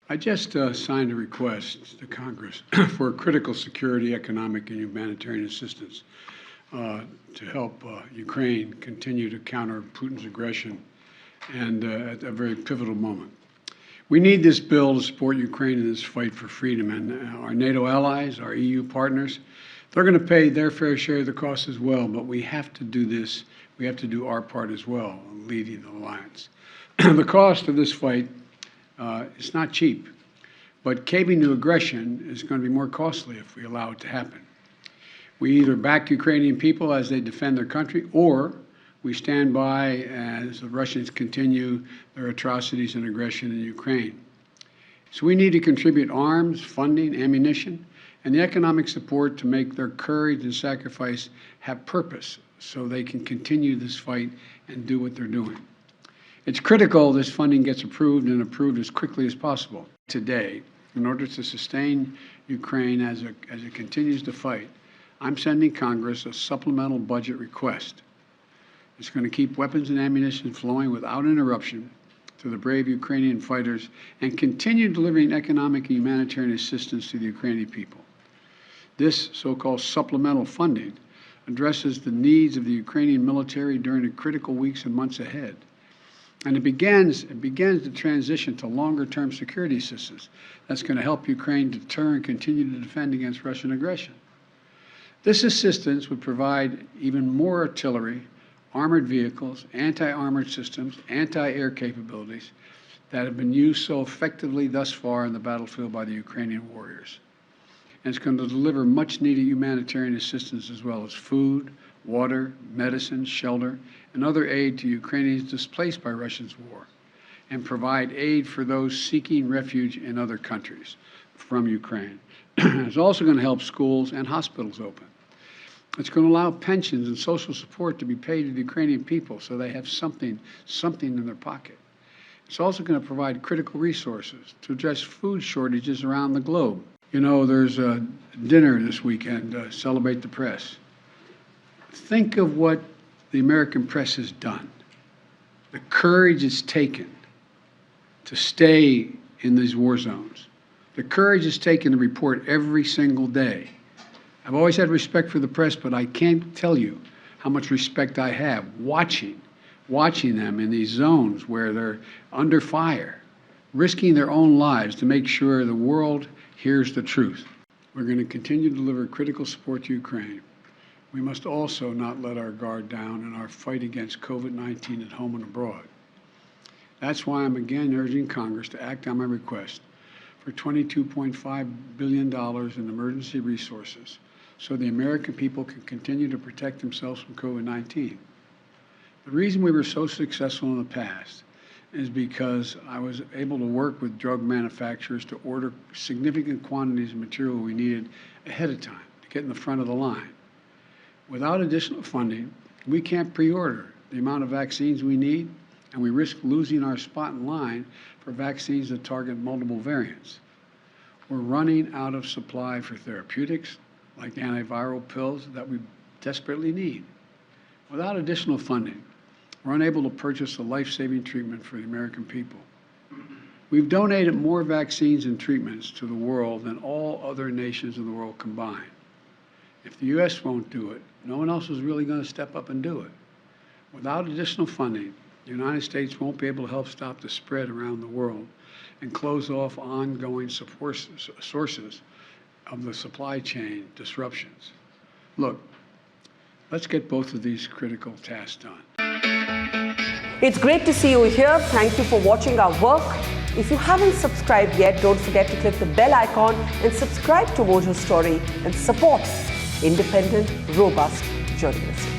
I just signed a request to Congress for critical security, economic, and humanitarian assistance to help Ukraine continue to counter Putin's aggression, and at a very pivotal moment. We need this bill to support Ukraine in this fight for freedom, and our NATO allies, our EU partners, they're going to pay their fair share of the cost as well, but we have to do this. We have to do our part as well, leading the alliance. The cost of this fight is not cheap, but caving to aggression is going to be more costly if we allow it to happen. We either back Ukrainian people as they defend their country, or we stand by as the Russians continue their atrocities and aggression in Ukraine. So we need to contribute arms, funding, ammunition, and the economic support to make their courage and sacrifice have purpose so they can continue this fight and do what they're doing. It's critical this funding gets approved and approved as quickly as possible. Today, in order to sustain Ukraine as it continues to fight, I'm sending Congress a supplemental budget request. It's going to keep weapons and ammunition flowing without interruption to the brave Ukrainian fighters and continue delivering economic and humanitarian assistance to the Ukrainian people. This so-called supplemental funding addresses the needs of the Ukrainian military during the critical weeks and months ahead. And it begins the transition to longer-term security assistance that's going to help Ukraine deter and continue to defend against Russian aggression. This assistance would provide even more artillery, armored vehicles, anti-armored systems, anti-air capabilities that have been used so effectively thus far in the battlefield by the Ukrainian warriors. And it's going to deliver much-needed humanitarian assistance as well as food, water, medicine, shelter, and other aid to Ukrainians displaced by Russia's war, and provide aid for those seeking refuge in other countries from Ukraine. It's also going to help schools and hospitals open. It's going to allow pensions and social support to be paid to the Ukrainian people so they have something in their pocket. It's also going to provide critical resources to address food shortages around the globe. You know, there's a dinner this weekend, Celebrate the Press. Think of what the American press has done, the courage it's taken to stay in these war zones, the courage it's taken to report every single day. I've always had respect for the press, but I can't tell you how much respect I have watching them in these zones where they're under fire, risking their own lives to make sure the world hears the truth. We're going to continue to deliver critical support to Ukraine. We must also not let our guard down in our fight against COVID-19 at home and abroad. That's why I'm again urging Congress to act on my request for $22.5 billion in emergency resources so the American people can continue to protect themselves from COVID-19. The reason we were so successful in the past is because I was able to work with drug manufacturers to order significant quantities of material we needed ahead of time to get in the front of the line. Without additional funding, we can't pre-order the amount of vaccines we need, and we risk losing our spot in line for vaccines that target multiple variants. We're running out of supply for therapeutics, like antiviral pills that we desperately need. Without additional funding, we're unable to purchase a life-saving treatment for the American people. We've donated more vaccines and treatments to the world than all other nations in the world combined. If the U.S. won't do it, no one else is really going to step up and do it. Without additional funding, the United States won't be able to help stop the spread around the world and close off ongoing sources of the supply chain disruptions. Look, let's get both of these critical tasks done. It's great to see you here. Thank you for watching our work. If you haven't subscribed yet, don't forget to click the bell icon and subscribe to Mojo Story and support independent, robust journalism.